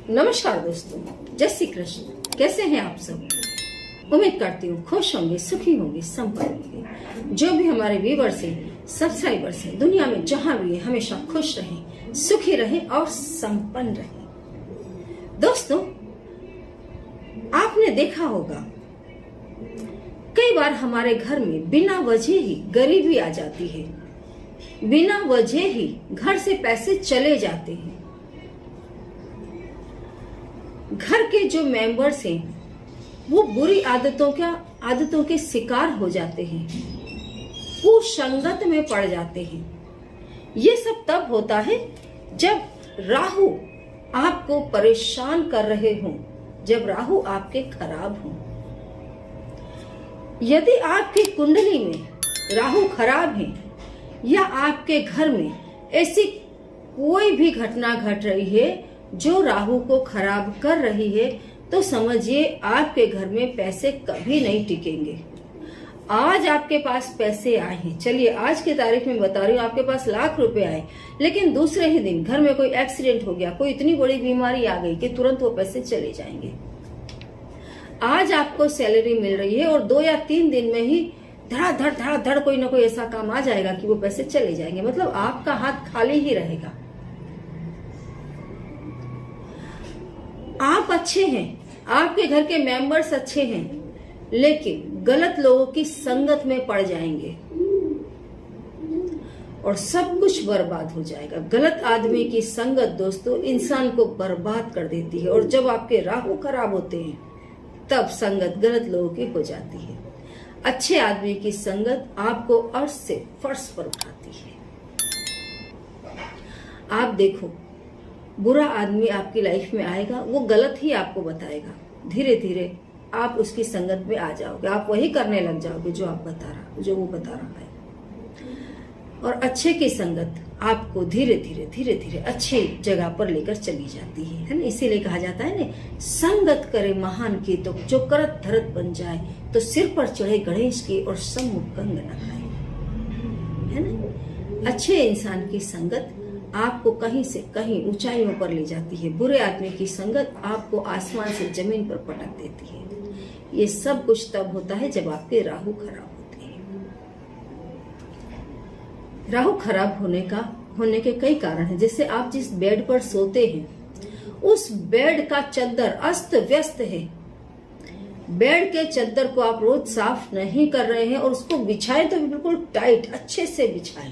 नमस्कार दोस्तों, जय श्री कृष्ण। कैसे हैं आप सब? उम्मीद करती हूँ खुश होंगे, सुखी होंगे, संपन्न होंगे। जो भी हमारे व्यूअर्स हैं, सब्सक्राइबर्स हैं, दुनिया में जहां भी है हमेशा खुश रहें, सुखी रहें और संपन्न रहें। दोस्तों, आपने देखा होगा कई बार हमारे घर में बिना वजह ही गरीबी आ जाती है, बिना वजह ही घर से पैसे चले जाते हैं। घर के जो मेंबर्स हैं वो बुरी आदतों के शिकार हो जाते हैं, वो संगत में पड़ जाते हैं। ये सब तब होता है जब राहु आपको परेशान कर रहे हों, जब राहु आपके खराब हों। यदि आपकी कुंडली में राहु खराब है या आपके घर में ऐसी कोई भी घटना घट रही है जो राहु को खराब कर रही है, तो समझिए आपके घर में पैसे कभी नहीं टिकेंगे। आज आपके पास पैसे आए हैं, चलिए आज की तारीख में बता रही हूँ, आपके पास लाख रुपए आए, लेकिन दूसरे ही दिन घर में कोई एक्सीडेंट हो गया, कोई इतनी बड़ी बीमारी आ गई कि तुरंत वो पैसे चले जाएंगे। आज आपको सैलरी मिल रही है और 2 या 3 दिन में ही धड़ कोई ना कोई ऐसा काम आ जाएगा कि वो पैसे चले जाएंगे। मतलब आपका हाथ खाली ही रहेगा। आप अच्छे हैं, आपके घर के मेंबर्स अच्छे हैं, लेकिन गलत लोगों की संगत में पड़ जाएंगे और सब कुछ बर्बाद हो जाएगा। गलत आदमी की संगत दोस्तों इंसान को बर्बाद कर देती है, और जब आपके राहु खराब होते हैं तब संगत गलत लोगों की हो जाती है। अच्छे आदमी की संगत आपको अर्श से फर्श पर उठाती है। आप देखो, बुरा आदमी आपकी लाइफ में आएगा, वो गलत ही आपको बताएगा। धीरे धीरे आप उसकी संगत में आ जाओगे, आप वही करने लग जाओगे जो वो बता रहा है। और अच्छे की संगत आपको धीरे धीरे अच्छी जगह पर लेकर चली जाती है ना। इसीलिए कहा जाता है ना, संगत करे महान की तो जो करत धरत बन जाए, तो सिर पर चढ़े गणेश की और सम्मुख कंग न खाए, है ना। अच्छे इंसान की संगत आपको कहीं से कहीं ऊंचाइयों पर ले जाती है, बुरे आदमी की संगत आपको आसमान से जमीन पर पटक देती है। ये सब कुछ तब होता है जब आपके राहु खराब होते हैं। राहु खराब होने के कई कारण हैं। जैसे आप जिस बेड पर सोते हैं उस बेड का चद्दर अस्त व्यस्त है, बेड के चद्दर को आप रोज साफ नहीं कर रहे हैं और उसको बिछाएं तो बिल्कुल टाइट अच्छे से बिछाएं।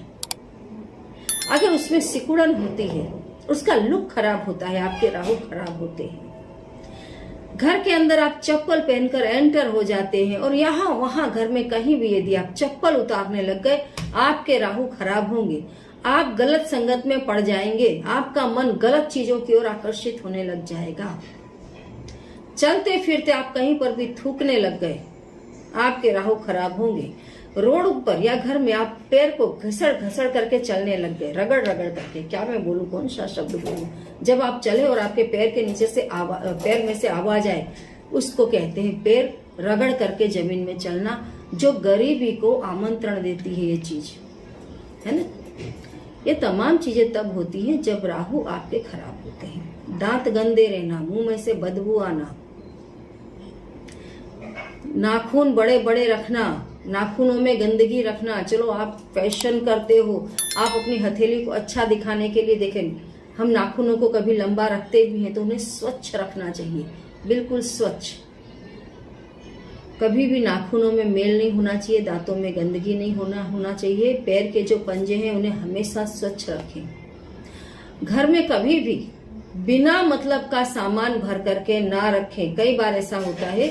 अगर उसमें सिकुड़न होती है, उसका लुक खराब होता है, आपके राहु खराब होते हैं। घर के अंदर आप चप्पल पहनकर एंटर हो जाते हैं और यहाँ वहां घर में कहीं भी यदि आप चप्पल उतारने लग गए, आपके राहु खराब होंगे। आप गलत संगत में पड़ जाएंगे, आपका मन गलत चीजों की ओर आकर्षित होने लग जाएगा। चलते फिरते आप कहीं पर भी थूकने लग गए, आपके राहु खराब होंगे। रोड पर या घर में आप पैर को घसड़ करके चलने लग गए, रगड़ करके, क्या मैं बोलूं, कौन सा शब्द बोलूं। जब आप चले और आपके पैर के नीचे से पैर में से आवाज आए, उसको कहते हैं पैर रगड़ करके जमीन में चलना, जो गरीबी को आमंत्रण देती है ये चीज, है ना। ये तमाम चीजें तब होती हैं जब राहु आपके खराब होते हैं। दांत गंदे रहना, मुंह में से बदबू आना, नाखून बड़े बड़े रखना, नाखूनों में गंदगी रखना। चलो आप फैशन करते हो, आप अपनी हथेली को अच्छा दिखाने के लिए, देखें हम नाखूनों को कभी लंबा रखते भी हैं तो उन्हें स्वच्छ रखना चाहिए, बिल्कुल स्वच्छ। कभी भी नाखूनों में मेल नहीं होना चाहिए, दांतों में गंदगी नहीं होना चाहिए। पैर के जो पंजे हैं उन्हें हमेशा स्वच्छ रखें। घर में कभी भी बिना मतलब का सामान भर करके ना रखें। कई बार ऐसा होता है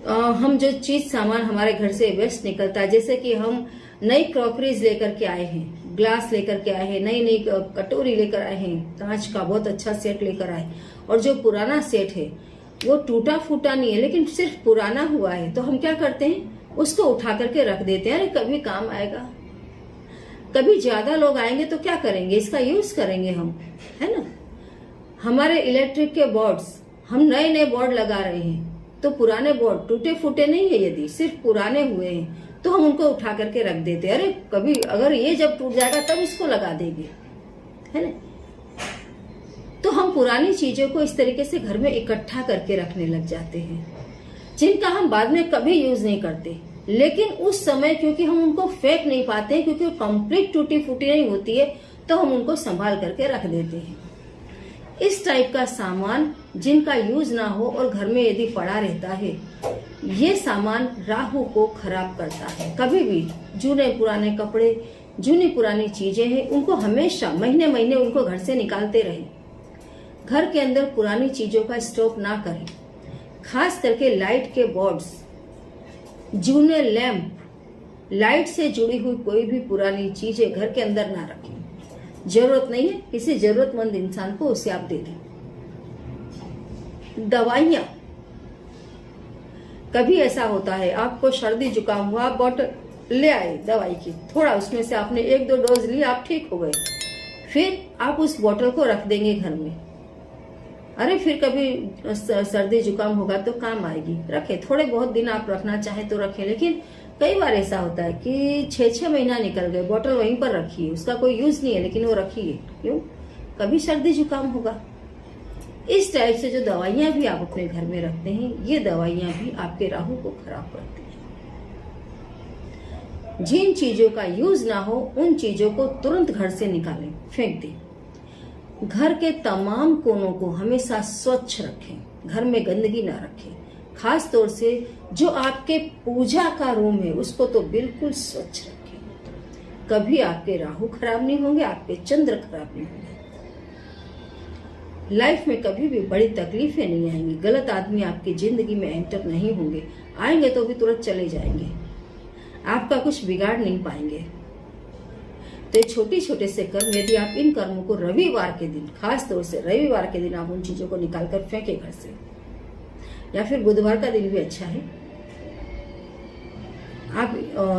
हम जो चीज सामान हमारे घर से वेस्ट निकलता है, जैसे कि हम नई क्रॉकरीज लेकर के आए हैं, ग्लास लेकर के आए हैं, नई कटोरी लेकर आए हैं, कांच का बहुत अच्छा सेट लेकर आए, और जो पुराना सेट है वो टूटा फूटा नहीं है लेकिन सिर्फ पुराना हुआ है, तो हम क्या करते हैं, उसको उठा करके रख देते हैं। अरे कभी काम आएगा, कभी ज्यादा लोग आएंगे तो क्या करेंगे, इसका यूज करेंगे हम, है ना। हमारे इलेक्ट्रिक के बोर्ड्स, हम नए बोर्ड लगा रहे हैं तो पुराने बोर्ड टूटे फूटे नहीं है, यदि सिर्फ पुराने हुए हैं तो हम उनको उठा करके रख देते हैं। अरे कभी अगर ये जब टूट जाएगा तब इसको लगा देंगे, है ना। तो हम हम पुरानी चीजों को इस तरीके से घर में इकट्ठा करके रखने लग जाते हैं जिनका हम बाद में कभी यूज नहीं करते, लेकिन उस समय क्योंकि हम उनको फेंक नहीं पाते हैं, क्योंकि वो कंप्लीट टूटी फूटी नहीं होती है, तो हम उनको संभाल करके रख देते हैं। इस टाइप का सामान जिनका यूज ना हो और घर में यदि पड़ा रहता है, ये सामान राहु को खराब करता है। कभी भी जूने पुराने कपड़े, जूनी पुरानी चीजें हैं, उनको हमेशा महीने महीने उनको घर से निकालते रहें। घर के अंदर पुरानी चीजों का स्टॉक ना करें, खास करके लाइट के बोर्ड्स, जूने लैंप, लाइट से जुड़ी हुई कोई भी पुरानी चीजें घर के अंदर ना रखें। जरूरत नहीं है, किसी जरूरतमंद इंसान को उसे आप दे दें। दवाइयां, कभी ऐसा होता है आपको सर्दी जुकाम हुआ, आप बॉटल ले आए दवाई की, थोड़ा उसमें से आपने 1-2 डोज ली, आप ठीक हो गए, फिर आप उस बॉटल को रख देंगे घर में। अरे फिर कभी सर्दी जुकाम होगा तो काम आएगी, रखे। थोड़े बहुत दिन आप रखना चाहे तो रखें, लेकिन कई बार ऐसा होता है कि 6-6 महीना निकल गए, बॉटल वहीं पर रखी है, उसका कोई यूज नहीं है, लेकिन वो रखी है। क्यों? कभी सर्दी जुकाम होगा। इस टाइप से जो दवाइयां भी आप अपने घर में रखते हैं, ये दवाइयां भी आपके राहु को खराब करती हैं। जिन चीजों का यूज ना हो, उन चीजों को तुरंत घर से निकालें, फेंक दें। घर के तमाम कोनों को हमेशा स्वच्छ रखें, घर में गंदगी ना रखें। खास तौर से जो आपके पूजा का रूम है, उसको तो बिल्कुल स्वच्छ रखें। कभी आपके राहु खराब नहीं होंगे, आपके चंद्र खराब नहीं होंगे। लाइफ में कभी भी बड़ी तकलीफें नहीं आएंगी, गलत आदमी आपकी जिंदगी में एंटर नहीं होंगे, आएंगे तो भी तुरंत चले जाएंगे, आपका कुछ बिगाड़ नहीं पाएंगे। तो छोटे छोटे से कर्म, यदि आप इन कर्मों को रविवार के दिन, खास तौर से रविवार के दिन आप उन चीजों को निकालकर फेंके घर से, या फिर बुधवार का दिन भी अच्छा है, आप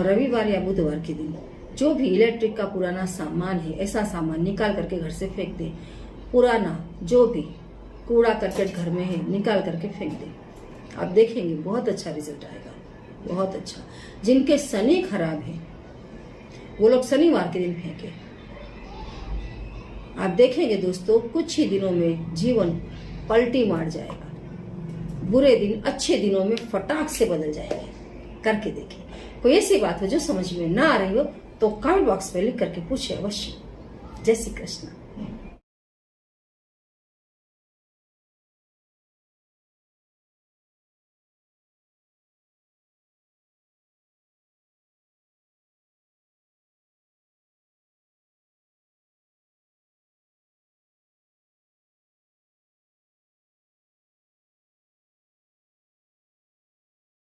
रविवार या बुधवार के दिन जो भी इलेक्ट्रिक का पुराना सामान है, ऐसा सामान निकाल करके घर से फेंक दें। पुराना जो भी कूड़ा करकट घर में है, निकाल करके फेंक दें। आप देखेंगे बहुत अच्छा रिजल्ट आएगा, बहुत अच्छा। जिनके शनि खराब है, वो लोग शनिवार के दिन फेंके। आप देखेंगे दोस्तों, कुछ ही दिनों में जीवन पलटी मार जाएगा। बुरे दिन अच्छे दिनों में फटाक से बदल जाएंगे। करके देखिए। कोई ऐसी बात हो जो समझ में ना आ रही हो तो कमेंट बॉक्स में लिख करके पूछे अवश्य। जय श्री कृष्ण।